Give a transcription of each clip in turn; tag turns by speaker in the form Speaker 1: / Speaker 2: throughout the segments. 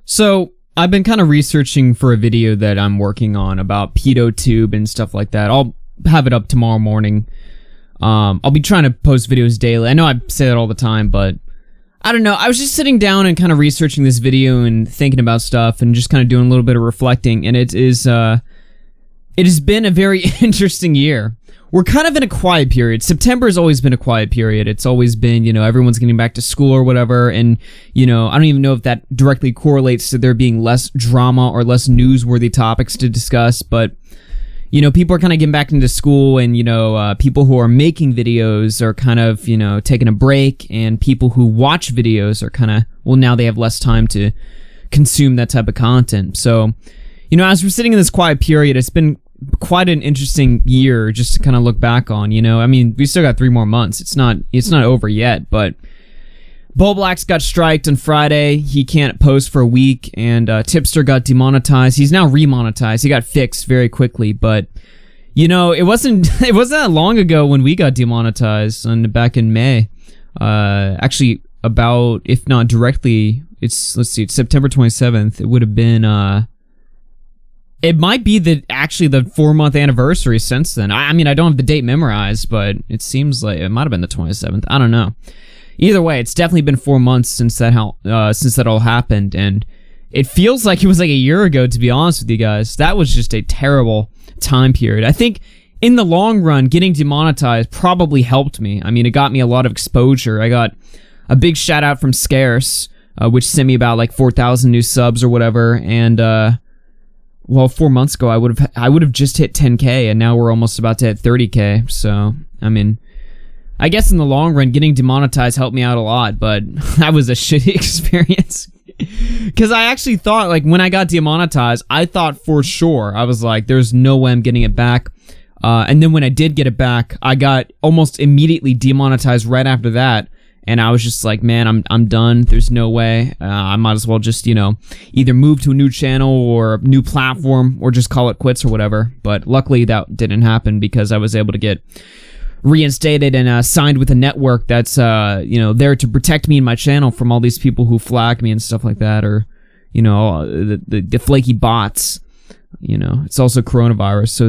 Speaker 1: So I've been kind of researching for a video that I'm working on about PedoTube and stuff like that. I'll have it up tomorrow morning. I'll be trying to post videos daily. I know I say that all the time, but I don't know. I was just sitting down and kind of researching this video and thinking about stuff and just kind of doing a little bit of reflecting. And it has been a very interesting year. We're kind of in a quiet period. September has always been a quiet period. It's always been, everyone's getting back to school or whatever. And, I don't even know if that directly correlates to there being less drama or less newsworthy topics to discuss. But, people are kind of getting back into school and, people who are making videos are kind of, taking a break. And people who watch videos are kind of, now they have less time to consume that type of content. So, as we're sitting in this quiet period, it's been quite an interesting year just to kind of look back on, we still got 3 more months. It's not over yet, but Black's got striked on Friday. He can't post for a week, and Tipster got demonetized. He's now remonetized. He got fixed very quickly, but it wasn't that long ago when we got demonetized back in May. Actually, about, if not directly, it's September 27th. It would have been it might be the 4-month anniversary since then. I mean, I don't have the date memorized, but it seems like it might have been the 27th. I don't know. Either way, it's definitely been 4 months since that all happened, and it feels like it was like a year ago, to be honest with you guys. That was just a terrible time period. I think in the long run, getting demonetized probably helped me. I mean, it got me a lot of exposure. I got a big shout out from Scarce, which sent me about like 4,000 new subs or whatever, and 4 months ago, I would have just hit 10K, and now we're almost about to hit 30K. So, I mean, I guess in the long run, getting demonetized helped me out a lot, but that was a shitty experience. Because I actually thought, like, when I got demonetized, I thought for sure, I was like, there's no way I'm getting it back. And then when I did get it back, I got almost immediately demonetized right after that. And I was just like, man, I'm done. There's no way. I might as well just, either move to a new channel or a new platform or just call it quits or whatever. But luckily that didn't happen because I was able to get reinstated and signed with a network that's, there to protect me and my channel from all these people who flag me and stuff like that, or, the flaky bots. It's also coronavirus, so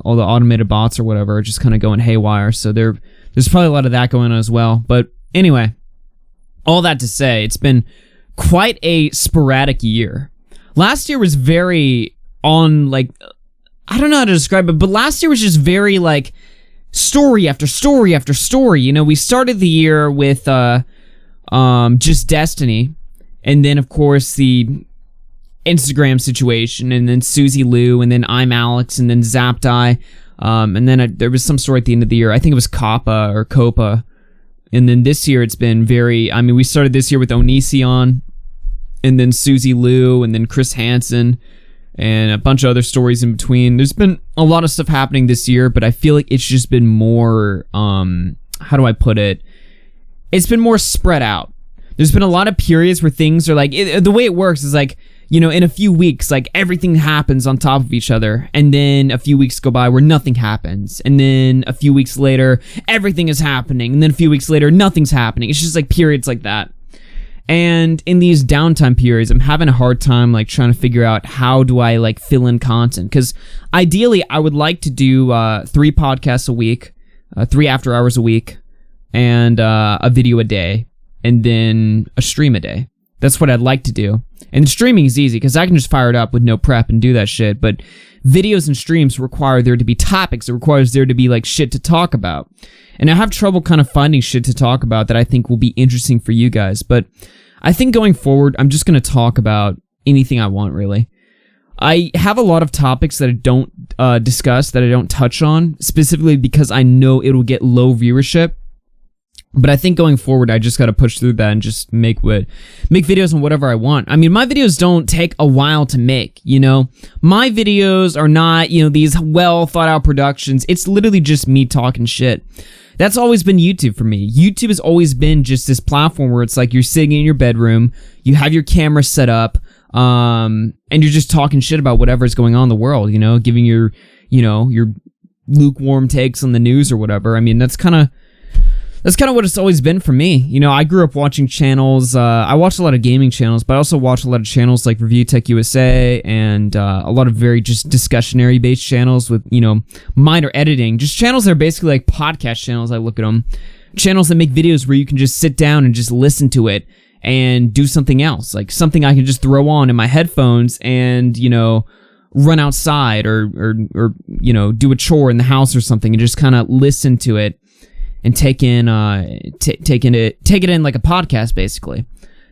Speaker 1: all the automated bots or whatever are just kind of going haywire. So there's probably a lot of that going on as well. But anyway, all that to say, it's been quite a sporadic year. Last year was very I don't know how to describe it, but last year was just very, story after story after story. We started the year with, just Destiny, and then, of course, the Instagram situation, and then Susie Lou, and then I'm Alex, and then Zapdie, and then there was some story at the end of the year. I think it was Copa or Copa. And then this year it's been we started this year with Onision, and then Susie Lou, and then Chris Hansen, and a bunch of other stories in between. There's been a lot of stuff happening this year, but I feel like it's just been more, how do I put it? It's been more spread out. There's been a lot of periods where things are the way it works is in a few weeks, everything happens on top of each other, and then a few weeks go by where nothing happens, and then a few weeks later, everything is happening, and then a few weeks later, nothing's happening. It's just periods like that. And in these downtime periods, I'm having a hard time trying to figure out how do I fill in content, because ideally, I would like to do 3 podcasts a week, 3 after hours a week, and a video a day, and then a stream a day. That's what I'd like to do. And streaming is easy because I can just fire it up with no prep and do that shit. But videos and streams require there to be topics. It requires there to be shit to talk about. And I have trouble kind of finding shit to talk about that I think will be interesting for you guys. But I think going forward, I'm just going to talk about anything I want, really. I have a lot of topics that I don't discuss, that I don't touch on, specifically because I know it'll get low viewership. But I think going forward, I just got to push through that and just make videos on whatever I want. I mean, my videos don't take a while to make, My videos are not, these well thought out productions. It's literally just me talking shit. That's always been YouTube for me. YouTube has always been just this platform where it's you're sitting in your bedroom, you have your camera set up, and you're just talking shit about whatever's going on in the world, giving your lukewarm takes on the news or whatever. I mean, that's kind of that's kind of what it's always been for me. You know, I grew up watching channels. I watched a lot of gaming channels, but I also watched a lot of channels like Review Tech USA and a lot of very just discussionary based channels with, you know, minor editing. Just channels that are basically like podcast channels. I look at them. Channels that make videos where you can just sit down and just listen to it and do something else. Like something I can just throw on in my headphones and, you know, run outside or you know, do a chore in the house or something and just kind of listen to it. And take it in like a podcast, basically.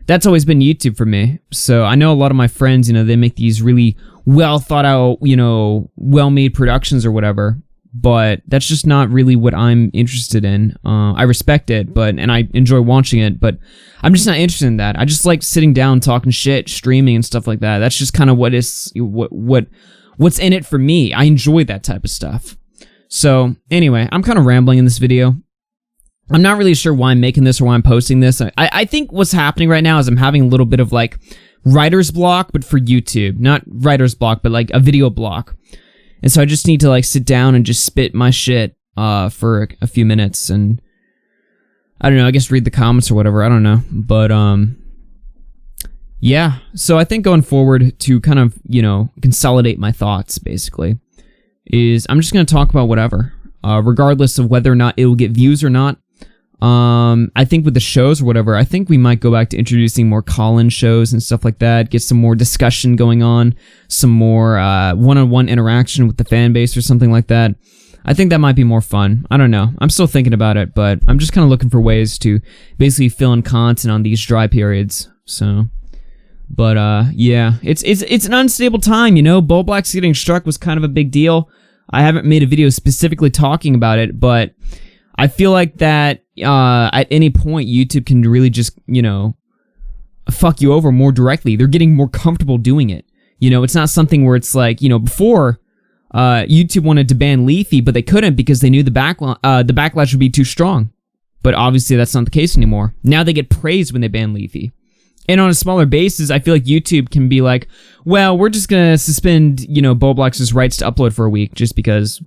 Speaker 1: That's always been YouTube for me. So I know a lot of my friends, you know, they make these really well thought out, you know, well made productions or whatever. But that's just not really what I'm interested in. I respect it, and I enjoy watching it, but I'm just not interested in that. I just like sitting down, talking shit, streaming and stuff like that. That's just kind of what's in it for me. I enjoy that type of stuff. So anyway, I'm kind of rambling in this video. I'm not really sure why I'm making this or why I'm posting this. I think what's happening right now is I'm having a little bit of like writer's block, but for YouTube. Not writer's block, but like a video block. And so I just need to like sit down and just spit my shit for a few minutes and I don't know, I guess read the comments or whatever. I don't know. But yeah. So I think going forward to kind of, you know, consolidate my thoughts basically is I'm just going to talk about whatever. Regardless of whether or not it will get views or not. I think with the shows or whatever, I think we might go back to introducing more call-in shows and stuff like that, get some more discussion going on, some more one-on-one interaction with the fan base or something like that. I think that might be more fun. I don't know. I'm still thinking about it, but I'm just kind of looking for ways to basically fill in content on these dry periods. So, but yeah, it's an unstable time, you know. Bull Blacks getting struck was kind of a big deal. I haven't made a video specifically talking about it, but I feel like that at any point YouTube can really just, you know, fuck you over more directly. They're getting more comfortable doing it. You know, it's not something where it's like, you know, before YouTube wanted to ban Leafy, but they couldn't because they knew the backlash would be too strong. But obviously that's not the case anymore. Now they get praised when they ban Leafy. And on a smaller basis, I feel like YouTube can be like, well, we're just going to suspend, you know, Boblox's rights to upload for a week just because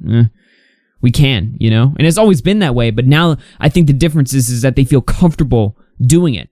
Speaker 1: we can, you know? And it's always been that way, but now I think the difference is that they feel comfortable doing it.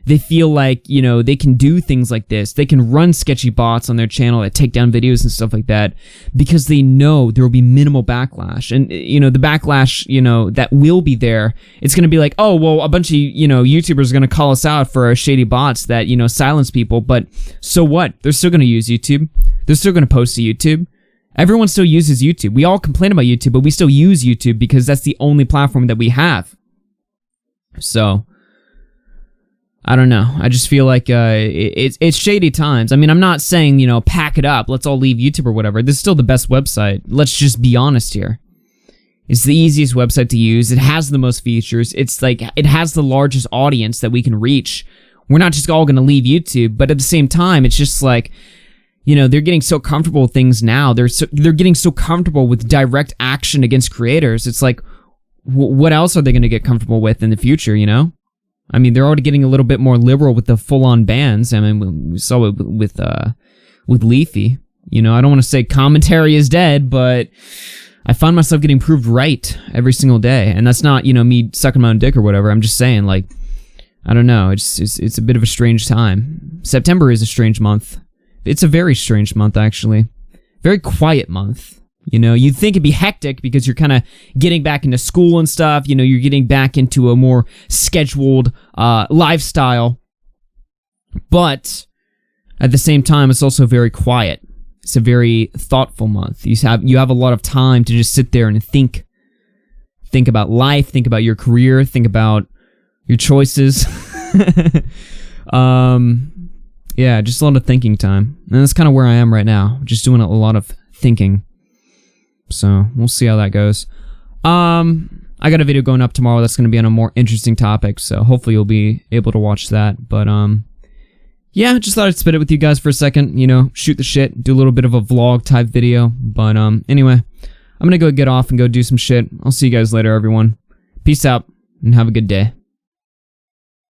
Speaker 1: They feel like, you know, they can do things like this. They can run sketchy bots on their channel that take down videos and stuff like that because they know there will be minimal backlash. And, you know, the backlash, you know, that will be there, it's going to be like, oh, well, a bunch of, you know, YouTubers are going to call us out for our shady bots that, you know, silence people. But so what? They're still going to use YouTube. They're still going to post to YouTube. Everyone still uses YouTube. We all complain about YouTube, but we still use YouTube because that's the only platform that we have. So I don't know. I just feel like it's shady times. I mean, I'm not saying, you know, pack it up, let's all leave YouTube or whatever. This is still the best website. Let's just be honest here. It's the easiest website to use. It has the most features. It's like, it has the largest audience that we can reach. We're not just all going to leave YouTube, but at the same time, it's just like, you know, they're getting so comfortable with things now. They're getting so comfortable with direct action against creators. It's like, what else are they going to get comfortable with in the future, you know? I mean, they're already getting a little bit more liberal with the full-on bans. I mean, we saw it with Leafy. You know, I don't want to say commentary is dead, but I find myself getting proved right every single day. And that's not, you know, me sucking my own dick or whatever. I'm just saying, like, I don't know. It's a bit of a strange time. September is a strange month. It's a very strange month, actually. Very quiet month. You know, you'd think it'd be hectic because you're kind of getting back into school and stuff. You know, you're getting back into a more scheduled lifestyle. But at the same time, it's also very quiet. It's a very thoughtful month. You have a lot of time to just sit there and think. Think about life. Think about your career. Think about your choices. Yeah, just a lot of thinking time. And that's kind of where I am right now. Just doing a lot of thinking. So, we'll see how that goes. I got a video going up tomorrow that's going to be on a more interesting topic, so hopefully you'll be able to watch that. But, yeah, just thought I'd spit it with you guys for a second, you know, shoot the shit, do a little bit of a vlog type video. But, anyway, I'm going to go get off and go do some shit. I'll see you guys later, everyone. Peace out, and have a good day.